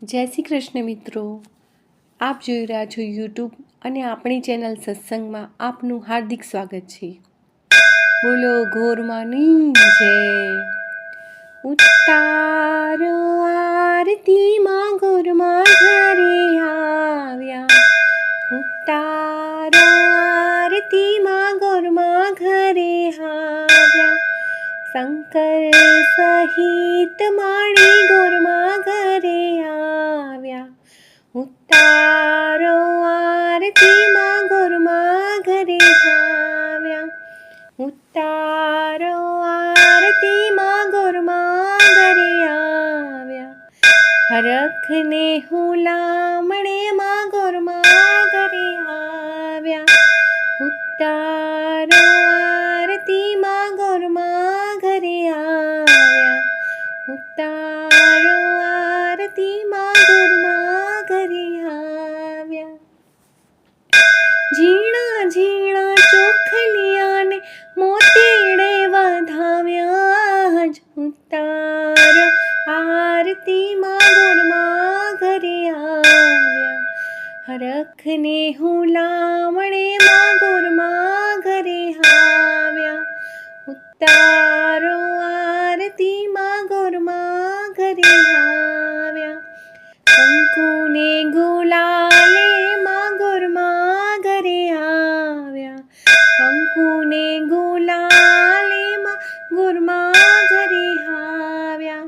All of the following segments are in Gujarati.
જય શ્રી કૃષ્ણ મિત્રો, આપ જોઈ રહ્યા છો યુટ્યુબ અને આપણી ચેનલ સત્સંગમાં આપનું હાર્દિક સ્વાગત છે. બોલો ગોરમાની જય. ઉતારો આરતીમાં ગોરમા ઘરે આવ્યા. ઉતારો આરતીમાં ગોરમા ઘરે આવ્યા. શંકર સહિત માળી ગોરમા ઘરે આવ્યા. ઉતારો આરતીમાં ગોરમા ઘરે આવ્યા. ઉતારો આરતીમાં ગોરમા ઘરે આવ્યા. હરખને હુલામણે માં ગોરમા ઘરે આવ્યા. ઉતારો આરતીમાં ગોરમા ઘરે આવ્યા. ઉતારો આરતીમાં ગોરમા ઘરે આવ્યા. ઝીણા ઝીણા ચોખલિયાને મોતીડે વધાવ્યા. ઉતારો આરતીમાં ગોરમા ઘરે આવ્યા. હરખને હુલામણે માં ગોરમા ઘરે આવ્યા. ઉતારો આરતીમાં ગોરમા ઘરે આવ્યા. કંકુને ગુલાલે માં ગોરમા ઘરે આવ્યા. કંકુને ગુલાલે માં ગોરમા ઘરે આવ્યા.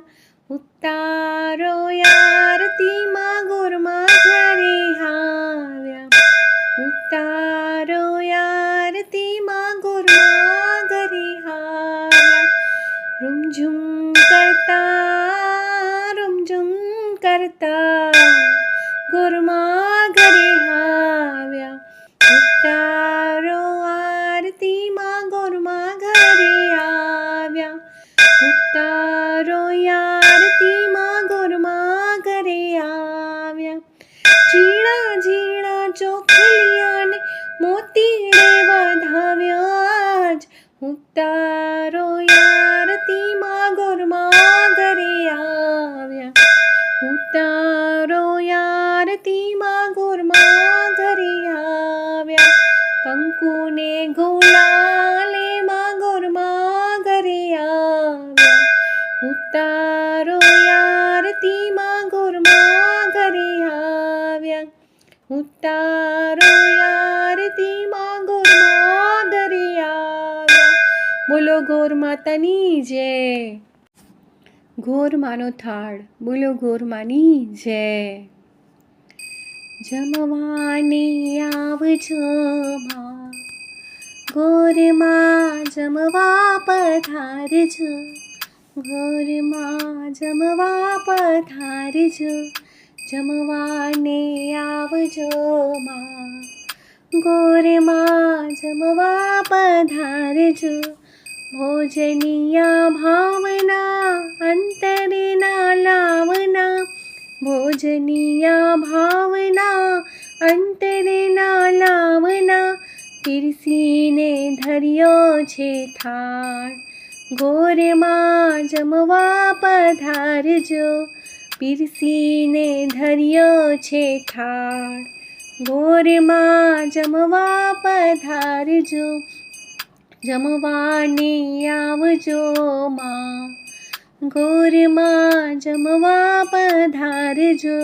ઉતારો આરતીમાં ગોરમા ઘરે આવ્યા. ઉતારો આરતીમાં ગોરમા ઘરે આવ્યા. રૂમઝુમ કરતા ગોરમા ઘરે આવ્યા. ઉતારો આરતીમાં ગોરમા ઘરે આવ્યા. ઉતારો આરતીમાં ગોરમા ઘરે આવ્યા. ઝીણા ઝીણા ચોખલિયાને મોતીડે વધાવ્યા. ઉતારો આરતીમાં ગોરમા ઘરે આવ્યા. ઉતારો આરતીમાં ગોરમા ઘરે આવ્યા. કંકુને ગુલાલે માં ગોરમા ઘરે આવ્યા. ઉતારો આરતીમાં ગોરમા ઘરે આવ્યા. ઉતારો આરતીમાં ગોરમા ઘરે આવ્યા. બોલો ગોર માતાની જય. ગોરમાનો થાળ, બોલો ગોરમાની જય. જમવાને આવજો માં ગોરમા, જમવા પધારજો. ગોરમા જમવા પધારજો. જમવાને આવજો માં ગોરમા, જમવા પધારજો. ભોજનિયા ભાવના અંતરે ના લાવના. ભોજનિયા ભાવના અંતરે ના લાવના. પીરસીને ધર્યો છે થાળ ગોરમા, જમવા પધારજો. પીરસીને ધર્યો છે થાળ ગોરમા, જમવા પધારજો. જમવાને આવજો માં ગોરમા, જમવા પધારજો.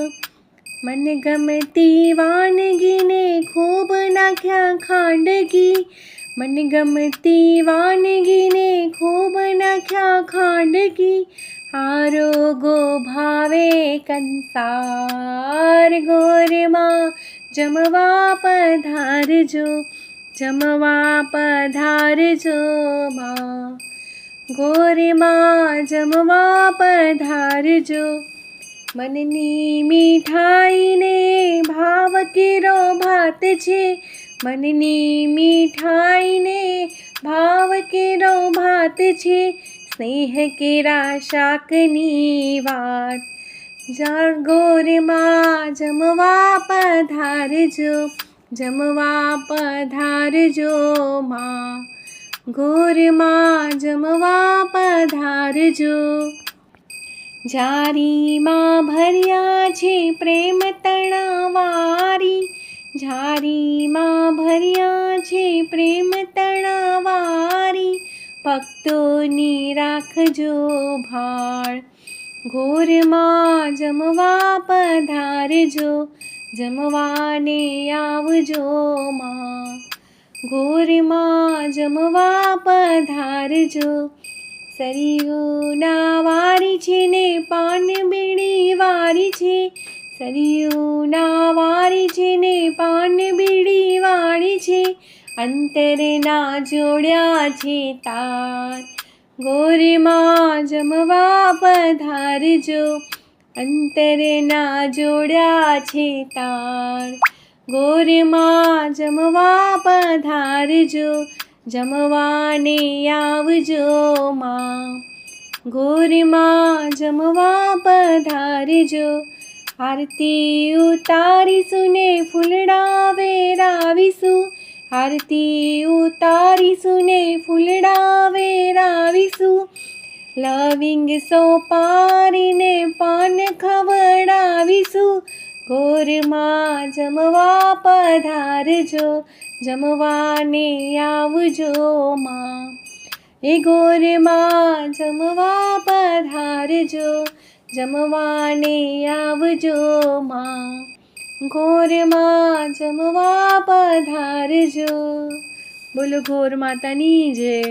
મનગમતી વાનગીને ખૂબ નાખ્યા ખાંડગી. મનગમતી વાનગીને ખૂબ નાખ્યા ખાંડગી. આરોગો ભાવે કંસાર ગોરમા, જમવા પધારજો. જમવા પધારજો માં ગોરમા, જમવા પધારજો. મનની મીઠાઈને ભાવ કેરો ભાત છે. મનની મીઠાઈને ભાવ કેરો ભાત છે. સ્નેહ કેરા શાકની વાત. ગોરમા જમવા પધારજો. જમવા પધારજો માં ગોરમા, જમવા પધારજો. જારીમાં ભર્યા છે પ્રેમ તણાવારી, ઝારીમાં ભર્યા છે પ્રેમ તણાવારી, ભક્તોની રાખજો ભાળ. ઘોરમાં જમવા પધારજો, જમવાને આવજો માં. ઘોરમાં જમવા પધારજો, સરિયુના વારી છે ને પાન બીડી વારી છે, સરિયુના વારી છે ને પાન બીડી વાળી છે, અંતરના જોડ્યા છે તાર. ઘોરમાં જમવા પધારજો, અંતરના જોડ્યા છે તાર. ઘોરમાં જમવા પધારજો, જમવાને આવજો માં. ઘોરમાં જમવા પધારજો, આરતી ઉતારીશું ને ફૂલડા વેરાવીશું, આરતી ઉતારીશું ને ફૂલડા વેરાવીશું, લવિંગ સોપારીને પાન ખવડાવીશું. ઘોરમાં જમવા પધારજો, જમવાને આવજો માં. એ ઘોરમાં જમવા પધારજો, જમવાને આવજો માં. ઘોરમાં જમવા પધારજો. બોલો ઘોર માતાની જય.